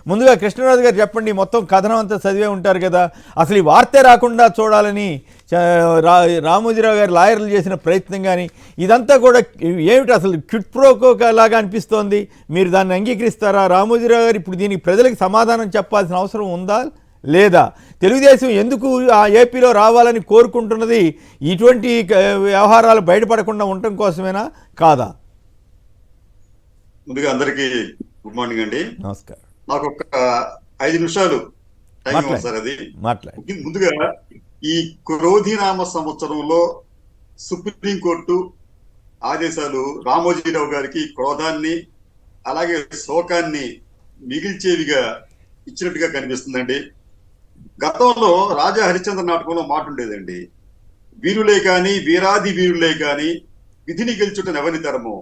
ముందుగా కృష్ణరాజు గారు చెప్పండి, మొత్తం కథనం అంతా చదివే ఉంటారు కదా, అసలు ఈ వార్తే రాకుండా చూడాలని రామోజీరావు గారు లాయర్లు చేసిన ప్రయత్నం కానీ ఇదంతా కూడా ఏమిటి, అసలు క్విట్ ప్రోకో లాగా అనిపిస్తోంది. మీరు దాన్ని అంగీకరిస్తారా? రామోజీరావు గారు ఇప్పుడు దీనికి ప్రజలకు సమాధానం చెప్పాల్సిన అవసరం ఉందా లేదా? తెలుగుదేశం ఎందుకు ఆ ఏపీలో రావాలని కోరుకుంటున్నది ఇటువంటి వ్యవహారాలు బయటపడకుండా ఉండటం కోసమేనా కాదా? ముందుగా అందరికీ గుడ్ మార్నింగ్ అండి. నమస్కారం. నాకు ఒక 5 నిమిషాలు టైం సార్. అది ముందుగా ఈ క్రోధినామ సంవత్సరంలో సుప్రీంకోర్టు ఆదేశాలు రామోజీరావు గారికి క్రోధాన్ని అలాగే శోకాన్ని మిగిల్చేవిగా ఇచ్చినట్టుగా కనిపిస్తుందండి. గతంలో రాజా హరిశ్చంద్ర నాటకంలో మాట ఉండేదండి, వీరులే కాని వీరాది వీరులే కాని విధిని గెలుచుట ఎవరి తరమో,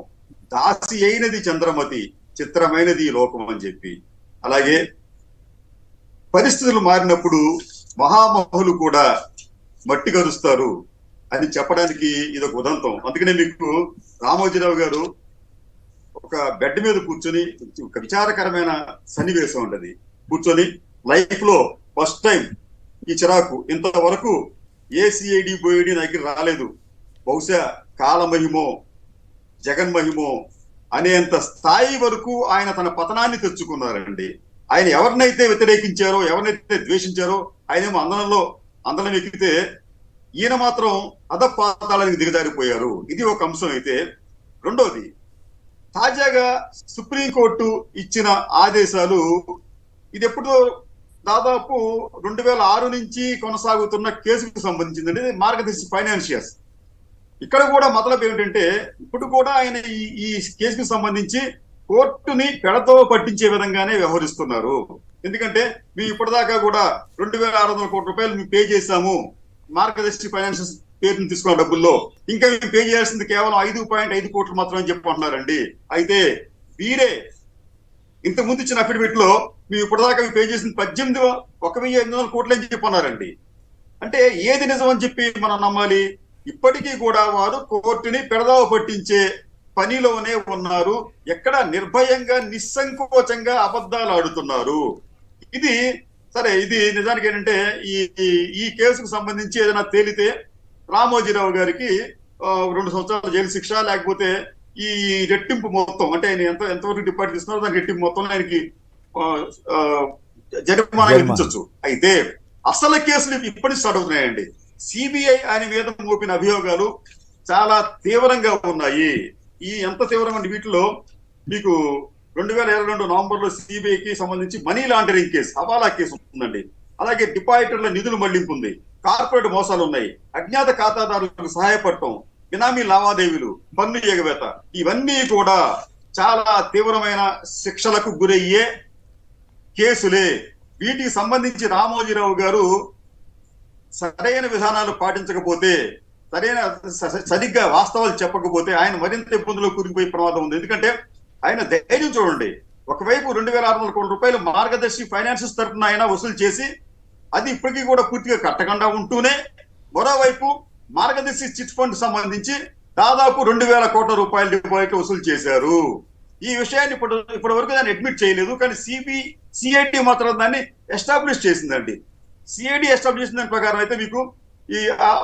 దాసి అయినది చంద్రమతి చిత్రమైనది లోకం అని చెప్పి. అలాగే పరిస్థితులు మారినప్పుడు మహామహులు కూడా మట్టి కరుస్తారు అని చెప్పడానికి ఇదొక ఉదంతం. అందుకనే మీకు రామోజీరావు గారు ఒక బెడ్ మీద కూర్చొని ఒక విచారకరమైన సన్నివేశం ఉంటది. కూర్చొని లైఫ్ లో ఫస్ట్ టైం ఈ చిరాకు ఇంతవరకు ఏసీఐడి బోయిడి దగ్గర రాలేదు, బహుశా కాలమహిమో జగన్మహిమో అనేంత స్థాయి వరకు ఆయన తన పతనాన్ని తెచ్చుకున్నారండి. ఆయన ఎవరినైతే వ్యతిరేకించారో ఎవరినైతే ద్వేషించారో ఆయనేమో అందలం ఎక్కితే ఈయన మాత్రం అధపాతాళానికి దిగజారిపోయారు. ఇది ఒక అంశం. అయితే రెండోది, తాజాగా సుప్రీంకోర్టు ఇచ్చిన ఆదేశాలు ఇది ఎప్పుడో దాదాపు 2006 నుంచి కొనసాగుతున్న కేసుకు సంబంధించిందండి. మార్గదర్శి ఫైనాన్షియర్స్. ఇక్కడ కూడా మతలబు ఏమిటంటే ఇప్పుడు కూడా ఆయన ఈ కేసుకు సంబంధించి కోర్టుని పెడతో పట్టించే విధంగానే వ్యవహరిస్తున్నారు. ఎందుకంటే మేము ఇప్పటిదాకా కూడా 2600 కోట్ల రూపాయలు మేము పే చేశాము మార్గదర్శి ఫైనాన్షియర్స్ పేరుని తీసుకున్న డబ్బుల్లో, ఇంకా మేము పే చేయాల్సింది కేవలం 5.5 కోట్లు మాత్రమే చెప్పుకుంటున్నారండి. అయితే వీరే ఇంతకు ముందు ఇచ్చిన అఫిడవిట్ లో మేము ఇప్పటిదాకా పే చేసింది 18,800 కోట్లు అని చెప్పన్నారండి. అంటే ఏది నిజం అని చెప్పి మనం నమ్మాలి? ఇప్పటికీ కూడా వారు కోర్టుని పెడదావ పట్టించే పనిలోనే ఉన్నారు. ఎక్కడ నిర్భయంగా నిస్సంకోచంగా అబద్ధాలు ఆడుతున్నారు. ఇది సరే, ఇది నిజానికి ఏంటంటే ఈ కేసుకు సంబంధించి ఏదైనా తేలితే రామోజీరావు గారికి 2 సంవత్సరాల జైలు శిక్ష, లేకపోతే ఈ రెట్టింపు మొత్తం అంటే ఆయన ఎంతవరకు డిపాజిట్ ఇస్తున్నారో దానికి రెట్టింపు మొత్తం ఆయనకి జరిమానా విధించవచ్చు. అయితే అసలు కేసులు ఇప్పటి స్టార్ట్ అవుతున్నాయండి. సిబిఐ ఆయన మీద మోపిన అభియోగాలు చాలా తీవ్రంగా ఉన్నాయి. ఈ ఎంత తీవ్రంగా వీటిలో మీకు 2022 నవంబర్లో సిబిఐకి సంబంధించి మనీ లాండరింగ్ కేసు, హవాలా కేసు ఉందండి. అలాగే డిపాజిటర్ల నిధులు మళ్లింపు ఉంది, కార్పొరేట్ మోసాలు ఉన్నాయి, అజ్ఞాత ఖాతాదారులకు సహాయపడటం, బినామీ లావాదేవీలు, పన్ను ఎగవేత, ఇవన్నీ కూడా చాలా తీవ్రమైన శిక్షలకు గురయ్యే కేసులే. వీటికి సంబంధించి రామోజీరావు గారు సరైన విధానాలు పాటించకపోతే, సరిగ్గా వాస్తవాలు చెప్పకపోతే ఆయన మరింత ఇబ్బందులు కూరుకుపోయే ప్రమాదం ఉంది. ఎందుకంటే ఆయన ధైర్యం చూడండి, ఒకవైపు 2,600 కోట్ల రూపాయలు మార్గదర్శి ఫైనాన్షియర్స్ తరఫున ఆయన వసూలు చేసి అది ఇప్పటికీ కూడా పూర్తిగా కట్టకుండా ఉంటూనే, మరోవైపు మార్గదర్శి చిట్ ఫండ్ సంబంధించి దాదాపు 2,000 కోట్ల రూపాయల డిపాజిట్ వసూలు చేశారు. ఈ విషయాన్ని ఇప్పటి వరకు దాన్ని అడ్మిట్ చేయలేదు. కానీ సిఐడి మాత్రం దాన్ని ఎస్టాబ్లిష్ చేసిందండి. సిఐడి ఎస్టాబ్లిష్ చేసిన దాని ప్రకారం అయితే మీకు ఈ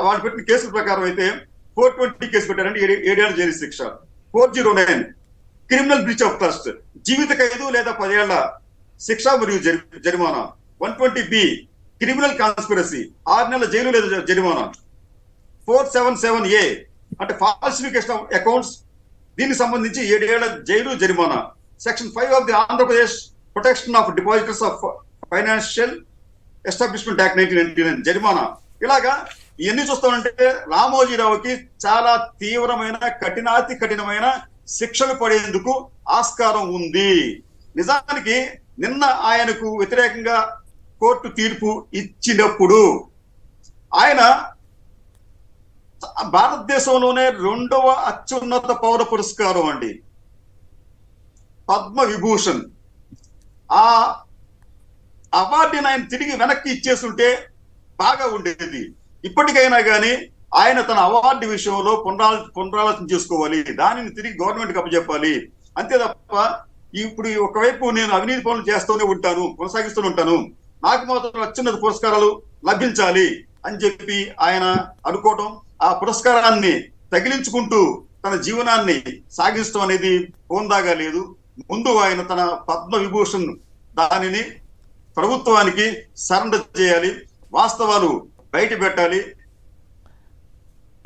వాళ్ళు పెట్టిన కేసుల ప్రకారం అయితే 420 కేసు పెట్టారండి, 7 ఏళ్ల జైలు శిక్ష. 409 క్రిమినల్ బ్రీచ్ ఆఫ్ ట్రస్ట్, జీవిత ఖైదు లేదా 10 ఏళ్ల శిక్ష మరియు జరిమానా. 120B క్రిమినల్ కాన్స్పిరసీ, 6 నెలల జైలు లేదా జరిమానా. 477A అంటే ఫాల్సిఫికేషన్ ఆఫ్ అకౌంట్స్, దీనికి సంబంధించి 7 ఏళ్ల జైలు జరిమానా. Section 5 of the Andhra Pradesh protection of depositors of financial establishment act 1999 జరిమానా. ఇలాగా ఇవన్నీ చూస్తామంటే రామోజీరావుకి చాలా తీవ్రమైన కఠినాతి కఠినమైన శిక్షలు పడేందుకు ఆస్కారం ఉంది. నిజానికి నిన్న ఆయనకు వ్యతిరేకంగా కోర్టు తీర్పు ఇచ్చినప్పుడు ఆయన భారతదేశంలోనే 2వ అత్యున్నత పౌర పురస్కారం అండి, పద్మ విభూషణ్, ఆ అవార్డుని ఆయన తిరిగి వెనక్కి ఇచ్చేస్తుంటే బాగా ఉండేది. ఇప్పటికైనా కానీ ఆయన తన అవార్డు విషయంలో పునరాలోచన చేసుకోవాలి, దానిని తిరిగి గవర్నమెంట్కి అప్పచెప్పాలి. అంతే తప్ప ఇప్పుడు ఒకవైపు నేను అవినీతి పనులు చేస్తూనే ఉంటాను, కొనసాగిస్తూనే ఉంటాను, నాకు మాత్రం అత్యున్నత పురస్కారాలు లభించాలి అని చెప్పి ఆయన అనుకోవటం, ఆ పురస్కారాన్ని తగిలించుకుంటూ తన జీవనాన్ని సాగిస్తూ అనేది హోందాగా లేదు. ముందు ఆయన తన పద్మ విభూషణ్ దానిని ప్రభుత్వానికి సరెండర్ చేయాలి, వాస్తవాలు బయట పెట్టాలి.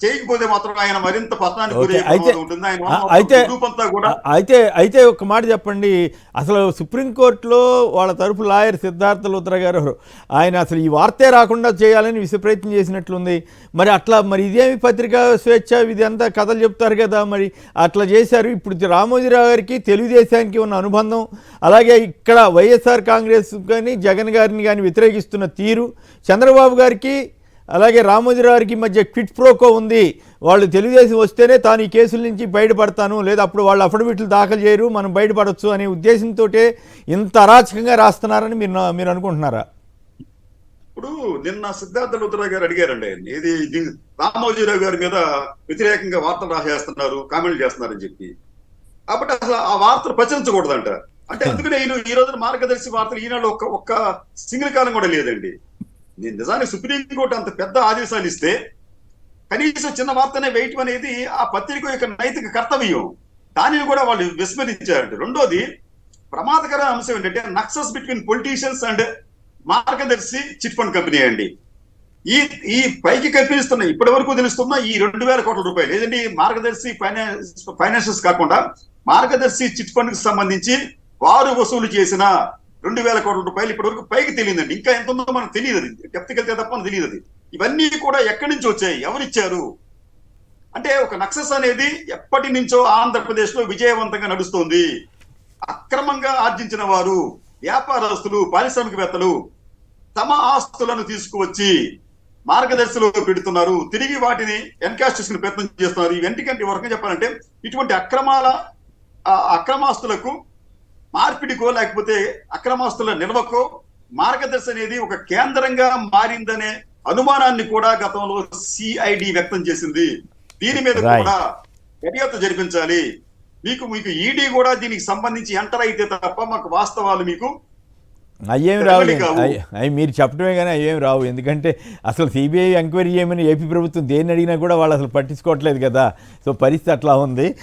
చేయకపోతే మాత్రం ఆయన మరింత పతనానికి గురయ్యే ప్రమాదం ఉంటుంది. ఆయన గ్రూపంతా కూడా అయితే ఒక మాట చెప్పండి, అసలు సుప్రీంకోర్టులో వాళ్ళ తరపు లాయర్ సిద్ధార్థ లూత్రా గారు ఆయన అసలు ఈ వార్తే రాకుండా చేయాలని విశ్వప్రయత్నం చేసినట్లుంది. మరి ఇదేమి పత్రికా స్వేచ్ఛ, ఇది అంతా కథలు చెప్తారు కదా, మరి అట్లా చేశారు. ఇప్పుడు రామోజీరావు గారికి తెలుగుదేశానికి ఉన్న అనుబంధం, అలాగే ఇక్కడ వైఎస్ఆర్ కాంగ్రెస్ కానీ జగన్ గారిని కానీ వ్యతిరేకిస్తున్న తీరు, చంద్రబాబు గారికి అలాగే రామోజీరావు గారికి మధ్య క్విట్ ప్రోకో ఉంది. వాళ్ళు తెలుగుదేశం వస్తేనే తాను ఈ కేసుల నుంచి బయటపడతాను, లేదా అప్పుడు వాళ్ళు అఫిడవిట్లు దాఖలు చేయరు, మనం బయటపడవచ్చు అనే ఉద్దేశంతో ఇంత అరాచకంగా రాస్తున్నారని మీరు అనుకుంటున్నారా? ఇప్పుడు నిన్న సిద్ధార్థ లూత్రా గారు అడిగారండి, ఇది రామోజీరావు గారి మీద వ్యతిరేకంగా వార్తలు రాసేస్తున్నారు, కామెంట్లు చేస్తున్నారని చెప్పి. కాబట్టి అసలు ఆ వార్తలు ప్రచురించకూడదంట. అంటే అందుకనే ఈ రోజున మార్గదర్శి వార్తలు ఈనాడు ఒక్క సింగిల్ కాలం కూడా లేదండి. నిజానికి సుప్రీంకోర్టు అంత పెద్ద ఆదేశాలు ఇస్తే కనీసం చిన్న వార్తనే వేయటం అనేది ఆ పత్రిక యొక్క నైతిక కర్తవ్యం. దానిని కూడా వాళ్ళు విస్మరించారంట. రెండోది ప్రమాదకర అంశం ఏంటంటే నక్సస్ between politicians and Margadarsi chit fund company అండి. ఈ పైకి కనిపిస్తున్న ఇప్పటి వరకు తెలుస్తున్న ఈ 2,000 కోట్ల రూపాయలు ఏదండి, మార్గదర్శి ఫైనాన్షియల్స్ కాకుండా మార్గదర్శి చిట్ ఫండ్ కి సంబంధించి వారు వసూలు చేసిన 2,000 కోట్ల రూపాయలు ఇప్పటి వరకు పైకి తెలియదండి. ఇంకా ఎంత ఉందో మనకు తెలియదు, అది డెప్త్కెళ్తే తప్ప మనకు తెలియదు. అది ఇవన్నీ కూడా ఎక్కడి నుంచి వచ్చాయి, ఎవరిచ్చారు అంటే ఒక నక్సస్ అనేది ఎప్పటి నుంచో ఆంధ్రప్రదేశ్ లో విజయవంతంగా నడుస్తోంది. అక్రమంగా ఆర్జించిన వారు, వ్యాపారస్తులు, పారిశ్రామికవేత్తలు తమ ఆస్తులను తీసుకువచ్చి మార్గదర్శిలో పెడుతున్నారు, తిరిగి వాటిని ఎన్కాష్ చేసుకునే ప్రయత్నం చేస్తున్నారు. ఇవెంటికంటే వరకు చెప్పాలంటే ఇటువంటి అక్రమాస్తులకు మార్పిడికో లేకపోతే అక్రమాస్తుల నిల్వకో మార్గదర్శి అనేది ఒక కేంద్రంగా మారిందనే అనుమానాన్ని కూడా గతంలో సిఐడి వ్యక్తం చేసింది. దీని మీద కూడా దర్యాప్తు జరిపించాలి. మీకు ఈడీ కూడా దీనికి సంబంధించి ఎంటర్ అయితే తప్ప మాకు వాస్తవాలు మీకు అయ్యేమి రావు. అవి మీరు చెప్పడమే కానీ అయ్యేమి రావు. ఎందుకంటే అసలు సిబిఐ ఎంక్వైరీ చేయమని ఏపీ ప్రభుత్వం దేన్ని అడిగినా కూడా వాళ్ళు అసలు పట్టించుకోవట్లేదు కదా. సో పరిస్థితి అట్లా ఉంది.